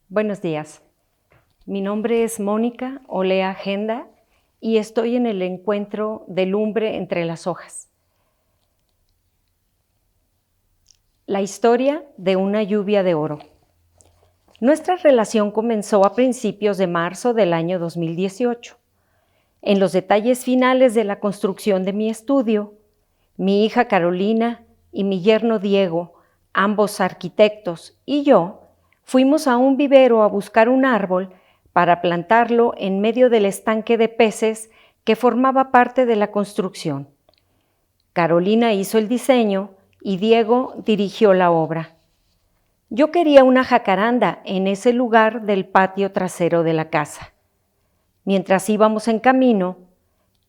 Buenos días. Mi nombre es Mónica Olea Agenda y estoy en el encuentro de lumbre entre las hojas. La historia de una lluvia de oro. Nuestra relación comenzó a principios de marzo del año 2018. En los detalles finales de la construcción de mi estudio, mi hija Carolina y mi yerno Diego, ambos arquitectos, y yo, fuimos a un vivero a buscar un árbol para plantarlo en medio del estanque de peces que formaba parte de la construcción. Carolina hizo el diseño y Diego dirigió la obra. Yo quería una jacaranda en ese lugar del patio trasero de la casa. Mientras íbamos en camino,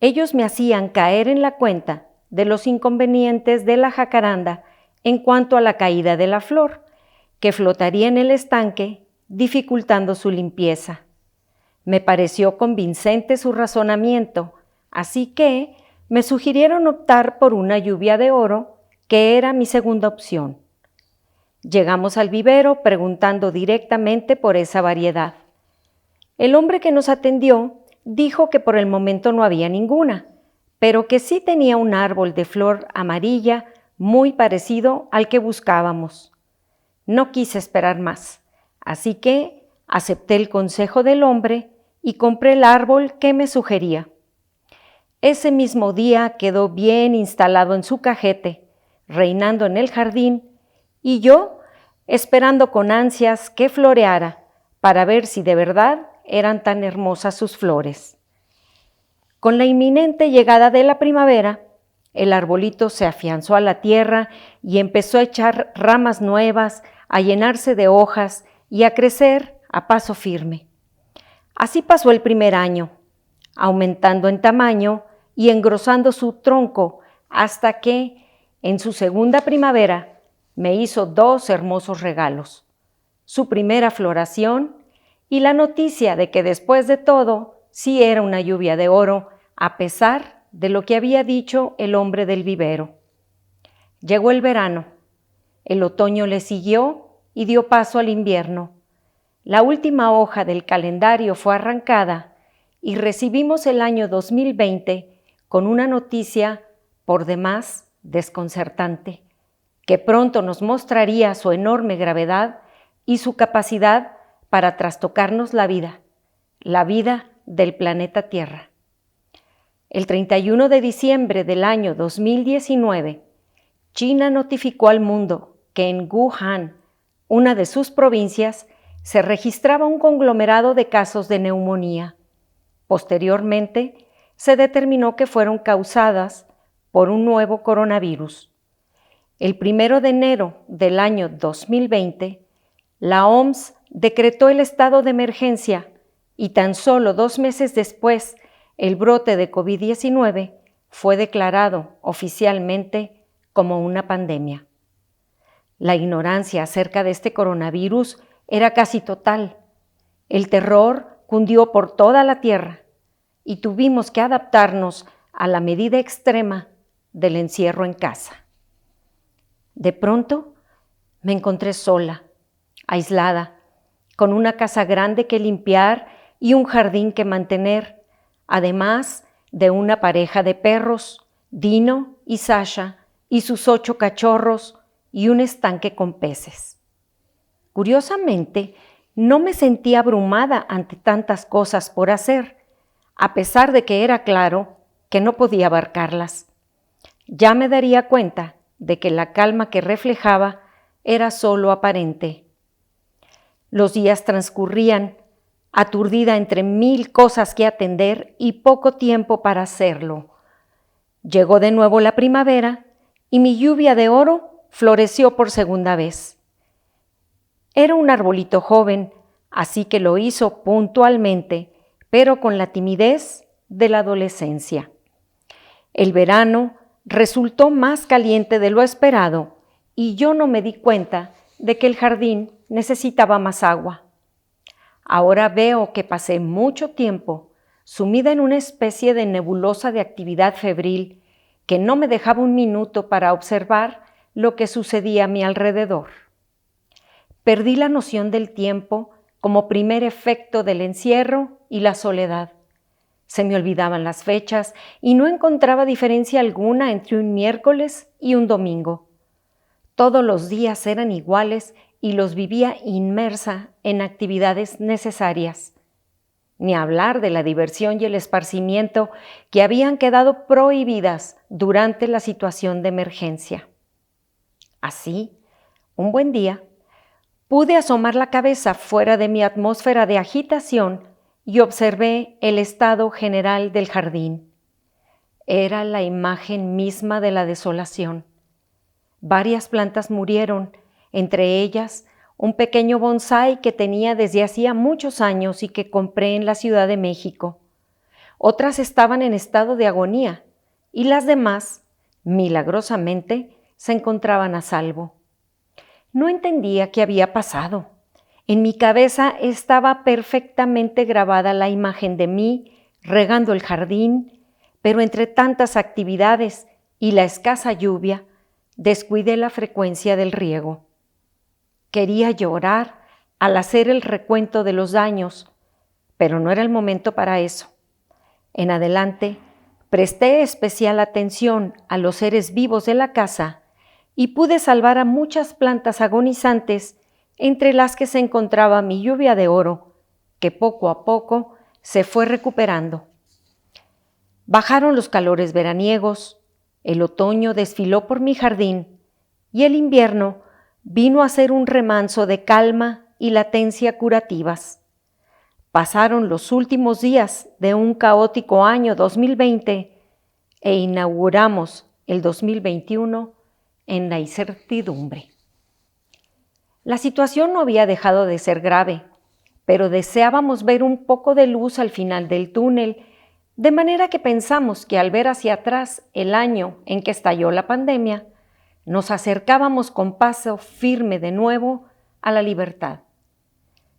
ellos me hacían caer en la cuenta de los inconvenientes de la jacaranda en cuanto a la caída de la flor, que flotaría en el estanque, dificultando su limpieza. Me pareció convincente su razonamiento, así que me sugirieron optar por una lluvia de oro, que era mi segunda opción. Llegamos al vivero preguntando directamente por esa variedad. El hombre que nos atendió dijo que por el momento no había ninguna, pero que sí tenía un árbol de flor amarilla muy parecido al que buscábamos. No quise esperar más, así que acepté el consejo del hombre y compré el árbol que me sugería. Ese mismo día quedó bien instalado en su cajete, reinando en el jardín, y yo esperando con ansias que floreara para ver si de verdad eran tan hermosas sus flores. Con la inminente llegada de la primavera, el arbolito se afianzó a la tierra y empezó a echar ramas nuevas, a llenarse de hojas y a crecer a paso firme. Así pasó el primer año, aumentando en tamaño y engrosando su tronco hasta que, en su segunda primavera, me hizo dos hermosos regalos: su primera floración y la noticia de que después de todo sí era una lluvia de oro, a pesar de lo que había dicho el hombre del vivero. Llegó el verano, el otoño le siguió y dio paso al invierno. La última hoja del calendario fue arrancada y recibimos el año 2020 con una noticia por demás desconcertante, que pronto nos mostraría su enorme gravedad y su capacidad para trastocarnos la vida del planeta Tierra. El 31 de diciembre del año 2019, China notificó al mundo que en Wuhan, una de sus provincias, se registraba un conglomerado de casos de neumonía. Posteriormente, se determinó que fueron causadas por un nuevo coronavirus. El 1 de enero del año 2020, la OMS decretó el estado de emergencia y tan solo 2 meses después, el brote de COVID-19 fue declarado oficialmente como una pandemia. La ignorancia acerca de este coronavirus era casi total. El terror cundió por toda la tierra y tuvimos que adaptarnos a la medida extrema del encierro en casa. De pronto me encontré sola, aislada, con una casa grande que limpiar y un jardín que mantener, además de una pareja de perros, Dino y Sasha, y sus 8 cachorros y un estanque con peces. Curiosamente, no me sentí abrumada ante tantas cosas por hacer, a pesar de que era claro que no podía abarcarlas. Ya me daría cuenta de que la calma que reflejaba era solo aparente. Los días transcurrían, aturdida entre 1000 cosas que atender y poco tiempo para hacerlo. Llegó de nuevo la primavera y mi lluvia de oro floreció por segunda vez. Era un arbolito joven, así que lo hizo puntualmente, pero con la timidez de la adolescencia. El verano resultó más caliente de lo esperado y yo no me di cuenta de que el jardín necesitaba más agua. Ahora veo que pasé mucho tiempo sumida en una especie de nebulosa de actividad febril que no me dejaba un minuto para observar lo que sucedía a mi alrededor. Perdí la noción del tiempo como primer efecto del encierro y la soledad. Se me olvidaban las fechas y no encontraba diferencia alguna entre un miércoles y un domingo. Todos los días eran iguales y los vivía inmersa en actividades necesarias. Ni hablar de la diversión y el esparcimiento que habían quedado prohibidas durante la situación de emergencia. Así, un buen día, pude asomar la cabeza fuera de mi atmósfera de agitación y observé el estado general del jardín. Era la imagen misma de la desolación. Varias plantas murieron, entre ellas un pequeño bonsái que tenía desde hacía muchos años y que compré en la Ciudad de México. Otras estaban en estado de agonía y las demás, milagrosamente, se encontraban a salvo. No entendía qué había pasado. En mi cabeza estaba perfectamente grabada la imagen de mí regando el jardín, pero entre tantas actividades y la escasa lluvia, descuidé la frecuencia del riego. Quería llorar al hacer el recuento de los daños, pero no era el momento para eso. En adelante, presté especial atención a los seres vivos de la casa y pude salvar a muchas plantas agonizantes, entre las que se encontraba mi lluvia de oro, que poco a poco se fue recuperando. Bajaron los calores veraniegos, el otoño desfiló por mi jardín y el invierno vino a ser un remanso de calma y latencia curativas. Pasaron los últimos días de un caótico año 2020 e inauguramos el 2021 en la incertidumbre. La situación no había dejado de ser grave, pero deseábamos ver un poco de luz al final del túnel, de manera que pensamos que al ver hacia atrás el año en que estalló la pandemia, nos acercábamos con paso firme de nuevo a la libertad.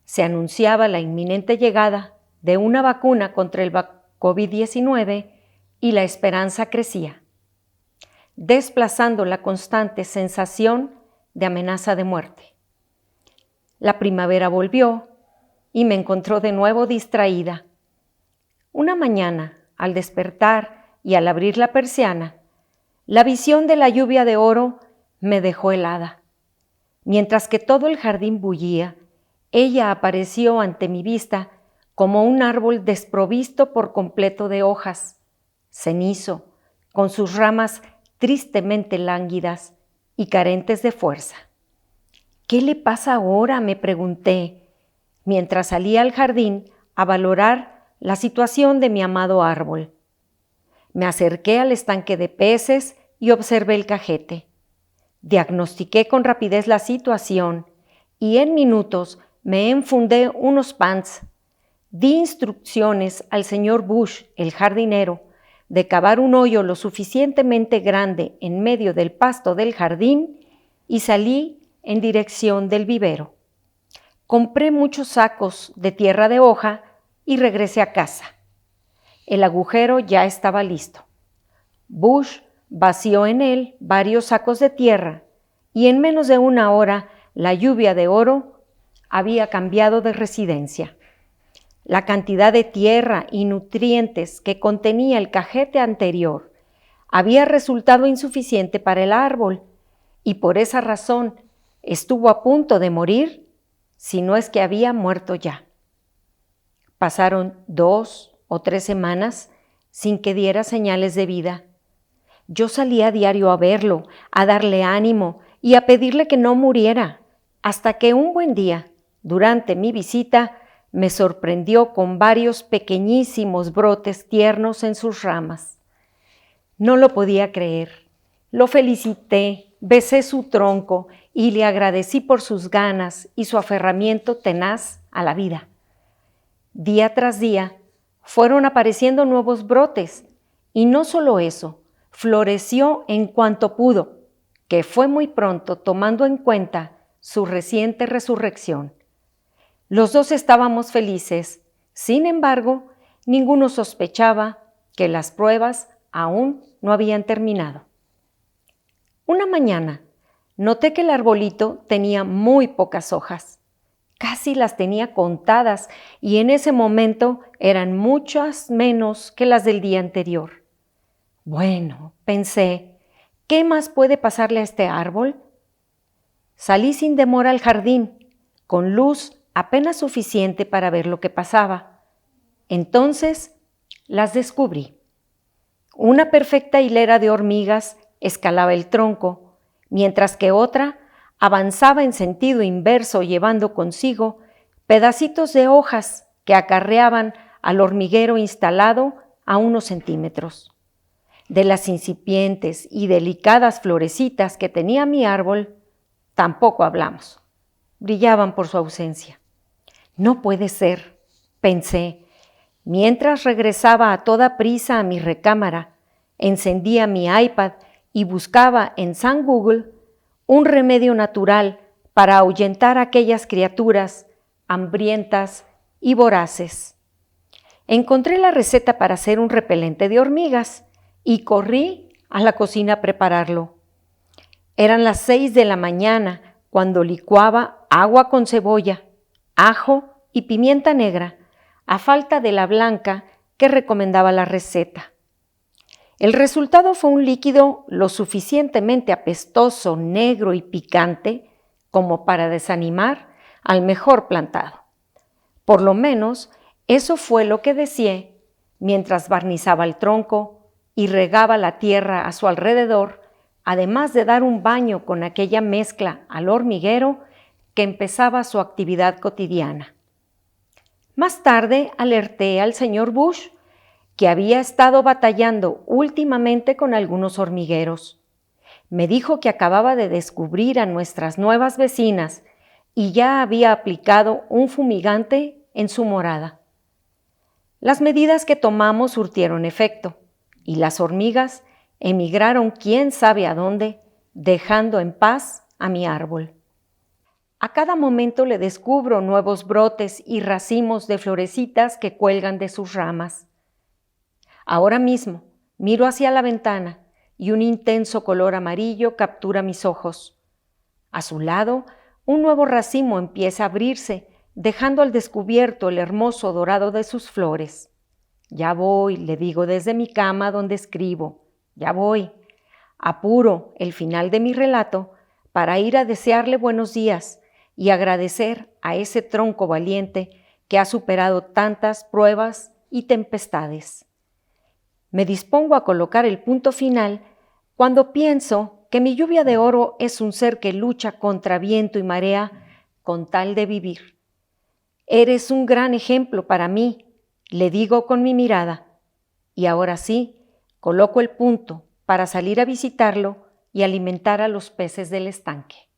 Se anunciaba la inminente llegada de una vacuna contra el COVID-19 y la esperanza crecía, desplazando la constante sensación de amenaza de muerte. La primavera volvió y me encontró de nuevo distraída. Una mañana, al despertar y al abrir la persiana, la visión de la lluvia de oro me dejó helada. Mientras que todo el jardín bullía, ella apareció ante mi vista como un árbol desprovisto por completo de hojas, cenizo, con sus ramas tristemente lánguidas y carentes de fuerza. ¿Qué le pasa ahora?, me pregunté, mientras salía al jardín a valorar la situación de mi amado árbol. Me acerqué al estanque de peces y observé el cajete. Diagnostiqué con rapidez la situación y en minutos me enfundé unos pants. Di instrucciones al señor Bush, el jardinero, de cavar un hoyo lo suficientemente grande en medio del pasto del jardín y salí en dirección del vivero. Compré muchos sacos de tierra de hoja y regresé a casa. El agujero ya estaba listo. Bush vació en él varios sacos de tierra y en menos de una hora la lluvia de oro había cambiado de residencia. La cantidad de tierra y nutrientes que contenía el cajete anterior había resultado insuficiente para el árbol y por esa razón estuvo a punto de morir, si no es que había muerto ya. Pasaron 2 o 3 semanas sin que diera señales de vida. Yo salía a diario a verlo, a darle ánimo y a pedirle que no muriera, hasta que un buen día, durante mi visita, me sorprendió con varios pequeñísimos brotes tiernos en sus ramas. No lo podía creer. Lo felicité, besé su tronco y le agradecí por sus ganas y su aferramiento tenaz a la vida. Día tras día fueron apareciendo nuevos brotes y no solo eso, floreció en cuanto pudo, que fue muy pronto tomando en cuenta su reciente resurrección. Los dos estábamos felices, sin embargo, ninguno sospechaba que las pruebas aún no habían terminado. Una mañana noté que el arbolito tenía muy pocas hojas. Casi las tenía contadas y en ese momento eran muchas menos que las del día anterior. Bueno, pensé, ¿qué más puede pasarle a este árbol? Salí sin demora al jardín, con luz apenas suficiente para ver lo que pasaba. Entonces las descubrí. Una perfecta hilera de hormigas escalaba el tronco, mientras que otra avanzaba en sentido inverso llevando consigo pedacitos de hojas que acarreaban al hormiguero instalado a unos centímetros. De las incipientes y delicadas florecitas que tenía mi árbol, tampoco hablamos. Brillaban por su ausencia. No puede ser, pensé, mientras regresaba a toda prisa a mi recámara, encendía mi iPad y buscaba en San Google un remedio natural para ahuyentar a aquellas criaturas hambrientas y voraces. Encontré la receta para hacer un repelente de hormigas y corrí a la cocina a prepararlo. Eran las 6 de la mañana cuando licuaba agua con cebolla, ajo y pimienta negra, a falta de la blanca que recomendaba la receta. El resultado fue un líquido lo suficientemente apestoso, negro y picante como para desanimar al mejor plantado. Por lo menos, eso fue lo que deseé mientras barnizaba el tronco y regaba la tierra a su alrededor, además de dar un baño con aquella mezcla al hormiguero que empezaba su actividad cotidiana. Más tarde alerté al señor Bush, que había estado batallando últimamente con algunos hormigueros. Me dijo que acababa de descubrir a nuestras nuevas vecinas y ya había aplicado un fumigante en su morada. Las medidas que tomamos surtieron efecto y las hormigas emigraron quién sabe a dónde, dejando en paz a mi árbol. A cada momento le descubro nuevos brotes y racimos de florecitas que cuelgan de sus ramas. Ahora mismo miro hacia la ventana y un intenso color amarillo captura mis ojos. A su lado, un nuevo racimo empieza a abrirse, dejando al descubierto el hermoso dorado de sus flores. Ya voy, le digo desde mi cama donde escribo. Ya voy. Apuro el final de mi relato para ir a desearle buenos días y agradecer a ese tronco valiente que ha superado tantas pruebas y tempestades. Me dispongo a colocar el punto final cuando pienso que mi lluvia de oro es un ser que lucha contra viento y marea con tal de vivir. Eres un gran ejemplo para mí, le digo con mi mirada, y ahora sí, coloco el punto para salir a visitarlo y alimentar a los peces del estanque.